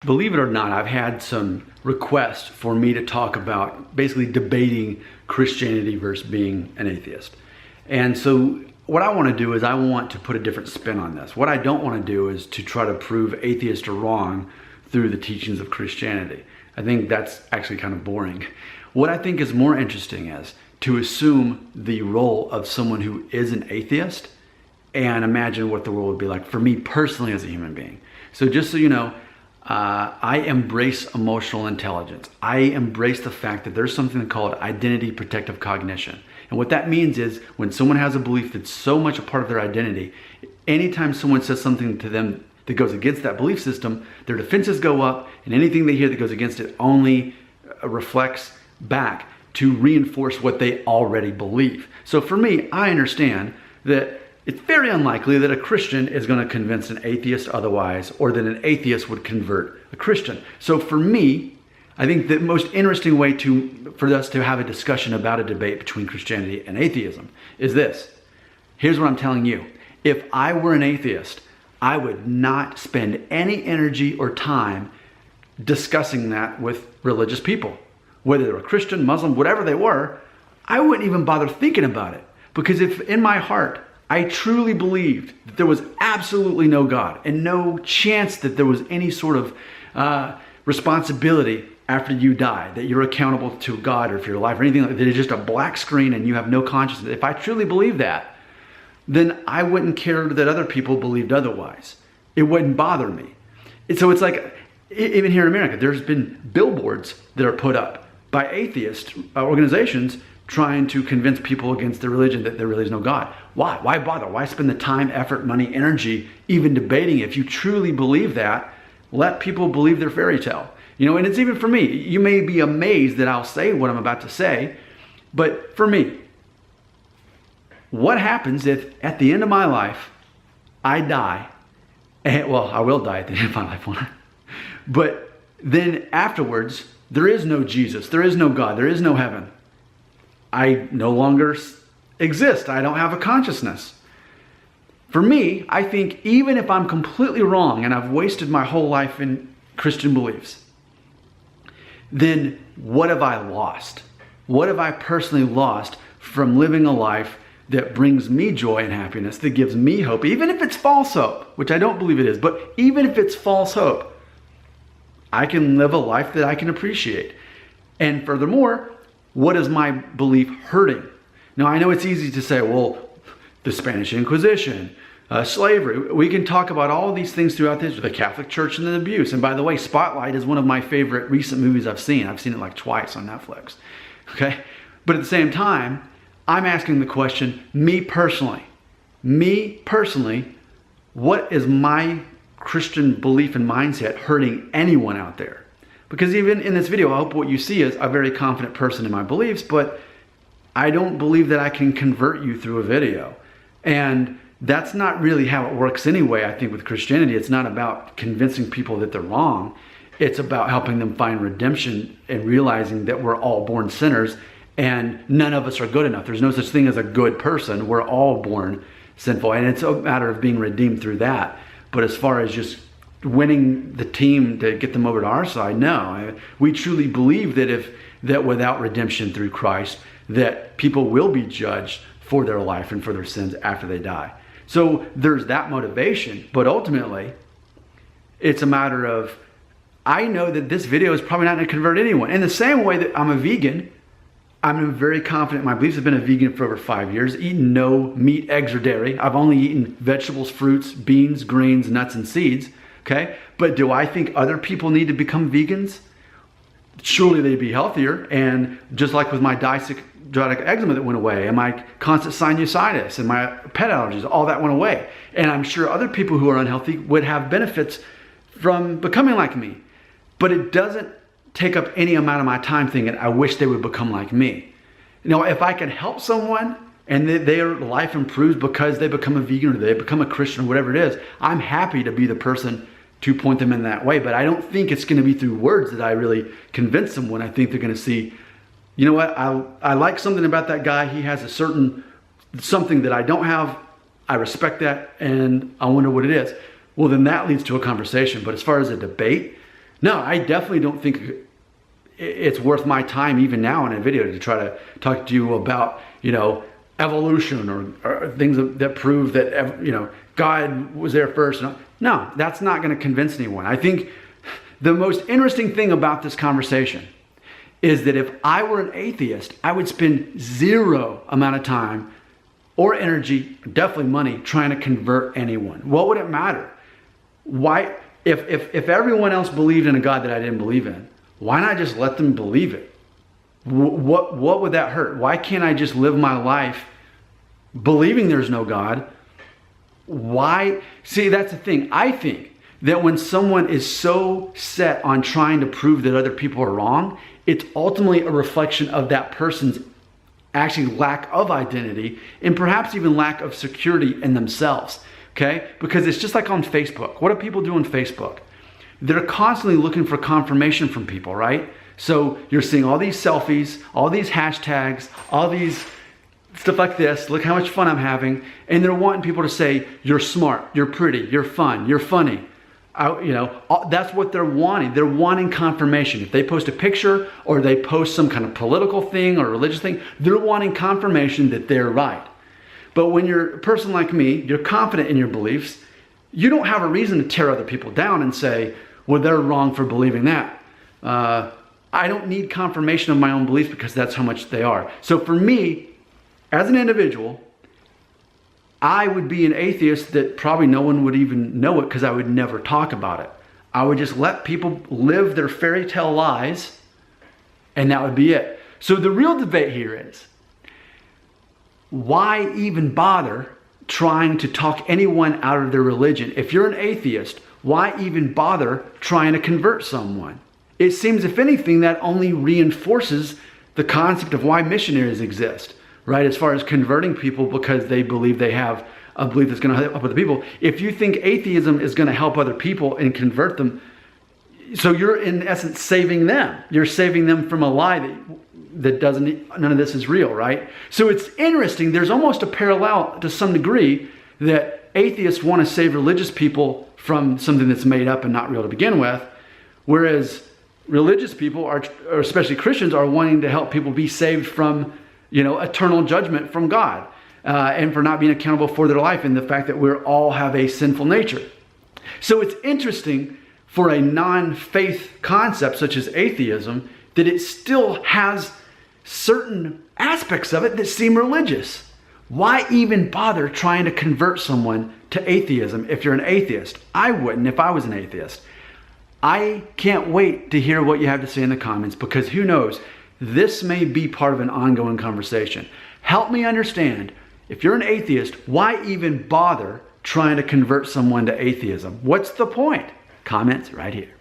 believe it or not, I've had some requests for me to talk about basically debating Christianity versus being an atheist. And so what I want to do is I want to put a different spin on this. What I don't want to do is to try to prove atheists are wrong through the teachings of Christianity. I think that's actually kind of boring. What I think is more interesting is to assume the role of someone who is an atheist and imagine what the world would be like for me personally as a human being. So just so you know, I embrace emotional intelligence. I embrace the fact that there's something called identity protective cognition. And what that means is when someone has a belief that's so much a part of their identity, anytime someone says something to them that goes against that belief system, their defenses go up, and anything they hear that goes against it only reflects back to reinforce what they already believe. So for me, I understand that it's very unlikely that a Christian is going to convince an atheist otherwise, or that an atheist would convert a Christian. So for me, I think the most interesting way for us to have a discussion about a debate between Christianity and atheism is this. Here's what I'm telling you. If I were an atheist, I would not spend any energy or time discussing that with religious people. Whether they were Christian, Muslim, whatever they were, I wouldn't even bother thinking about it. Because if in my heart, I truly believed that there was absolutely no God and no chance that there was any sort of responsibility after you die, that you're accountable to God or for your life or anything like that, it's just a black screen and you have no consciousness. If I truly believed that, then I wouldn't care that other people believed otherwise. It wouldn't bother me. And so it's like, even here in America, there's been billboards that are put up by atheist organizations trying to convince people against their religion that there really is no God. Why? Why bother? Why spend the time, effort, money, energy even debating? If you truly believe that, let people believe their fairy tale. You know, and it's even for me. You may be amazed that I'll say what I'm about to say, but for me, what happens if at the end of my life, I die, and, well, I will die at the end of my life, won't I? But then afterwards, there is no Jesus, there is no God, there is no heaven. I no longer exist. I don't have a consciousness. For me, I think even if I'm completely wrong and I've wasted my whole life in Christian beliefs, then what have I lost? What have I personally lost from living a life that brings me joy and happiness, that gives me hope, even if it's false hope, which I don't believe it is, but even if it's false hope, I can live a life that I can appreciate. And furthermore, what is my belief hurting? Now, I know it's easy to say, well, the Spanish Inquisition, slavery. We can talk about all these things throughout history, the Catholic Church and the abuse. And by the way, Spotlight is one of my favorite recent movies I've seen. I've seen it like twice on Netflix. Okay? But at the same time, I'm asking the question, me personally, what is my Christian belief and mindset hurting anyone out there? Because even in this video, I hope what you see is a very confident person in my beliefs, but I don't believe that I can convert you through a video. And that's not really how it works anyway, I think, with Christianity. It's not about convincing people that they're wrong. It's about helping them find redemption and realizing that we're all born sinners and none of us are good enough. There's no such thing as a good person. We're all born sinful. And it's a matter of being redeemed through that. But as far as just winning the team to get them over to our side, no. We truly believe that without redemption through Christ, that people will be judged for their life and for their sins after they die. So there's that motivation, but ultimately, it's a matter of, I know that this video is probably not going to convert anyone. In the same way that I'm a vegan, I'm very confident in my beliefs. I've been a vegan for over 5 years, eaten no meat, eggs, or dairy. I've only eaten vegetables, fruits, beans, grains, nuts, and seeds. Okay? But do I think other people need to become vegans? Surely they'd be healthier. And just like with my diabetic eczema that went away, and my constant sinusitis, and my pet allergies, all that went away. And I'm sure other people who are unhealthy would have benefits from becoming like me. But it doesn't take up any amount of my time thinking, I wish they would become like me. You know, if I can help someone and their life improves because they become a vegan or they become a Christian or whatever it is, I'm happy to be the person to point them in that way. But I don't think it's going to be through words that I really convince them when I think they're going to see, you know what, I like something about that guy. He has a certain something that I don't have. I respect that and I wonder what it is. Well, then that leads to a conversation. But as far as a debate, No, I definitely don't think it's worth my time even now in a video to try to talk to you about, evolution or things that prove that, God was there first. No, that's not going to convince anyone. I think the most interesting thing about this conversation is that if I were an atheist, I would spend zero amount of time or energy, definitely money, trying to convert anyone. What would it matter? Why, if everyone else believed in a God that I didn't believe in, why not just let them believe it? What would that hurt? Why can't I just live my life believing there's no God? Why? See, that's the thing. I think that when someone is so set on trying to prove that other people are wrong, it's ultimately a reflection of that person's actually lack of identity and perhaps even lack of security in themselves. Okay? Because it's just like on Facebook. What do people do on Facebook? They're constantly looking for confirmation from people, right? So you're seeing all these selfies, all these hashtags, all these stuff like this. Look how much fun I'm having. And they're wanting people to say, you're smart, you're pretty, you're fun, you're funny. That's what they're wanting. They're wanting confirmation. If they post a picture or they post some kind of political thing or religious thing, they're wanting confirmation that they're right. But when you're a person like me, you're confident in your beliefs, you don't have a reason to tear other people down and say, well, they're wrong for believing that. I don't need confirmation of my own beliefs because that's how much they are. So for me, as an individual, I would be an atheist that probably no one would even know it because I would never talk about it. I would just let people live their fairy tale lies, and that would be it. So the real debate here is, why even bother trying to talk anyone out of their religion? If you're an atheist, why even bother trying to convert someone? It seems, if anything, that only reinforces the concept of why missionaries exist, right? As far as converting people because they believe they have a belief that's going to help other people. If you think atheism is going to help other people and convert them, so you're in essence saving them. You're saving them from a lie that none of this is real, right? So it's interesting. There's almost a parallel to some degree that atheists want to save religious people from something that's made up and not real to begin with, whereas religious people, or especially Christians, are wanting to help people be saved from, eternal judgment from God, and for not being accountable for their life and the fact that we all have a sinful nature. So it's interesting for a non-faith concept such as atheism that it still has certain aspects of it that seem religious. Why even bother trying to convert someone to atheism if you're an atheist? I wouldn't if I was an atheist. I can't wait to hear what you have to say in the comments, because who knows, this may be part of an ongoing conversation. Help me understand, if you're an atheist, why even bother trying to convert someone to atheism? What's the point? Comments right here.